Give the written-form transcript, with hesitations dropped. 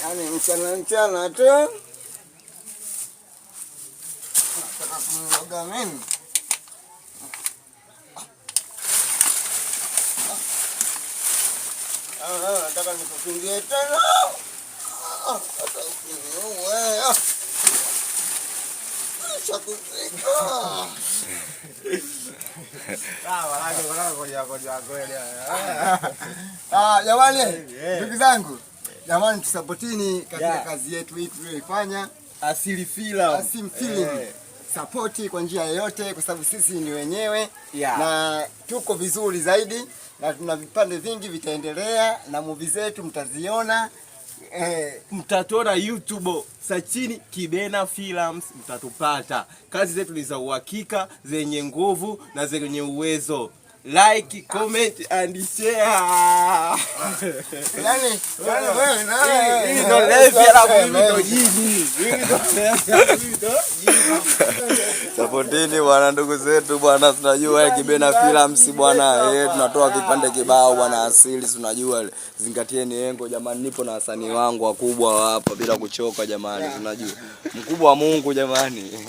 Yaani mchana tu. Nataka mimi. Nataka nikufungie tena. Hata ukiniue. Jamani, ndugu zangu, jamani tusapotini katika kazi yetu hii tuliyoifanya Asili Film. Support kwa njia yoyote kwa sababu sisi ni wenyewe na tuko vizuri zaidi na tuna vipande vingi vitaendelea na movie zetu mtaziona. Mtatuona YouTube, searchini Kibena Films mtatupata. Kazi zetu ni za uhakika, zenye nguvu na zenye uwezo. Like, comment and share. Yani wewe na hii ndo level la mimi jini. Supportini bwana, ndugu zetu bwana, tunajua Kibena Films bwana, tunatoa vipande kibao bwana, asili tunajua. Zingatieni engo jamani, nipo na wasanii wangu wakubwa hapa bila kuchoka jamani, tunajua. Mkubwa wa Mungu jamani.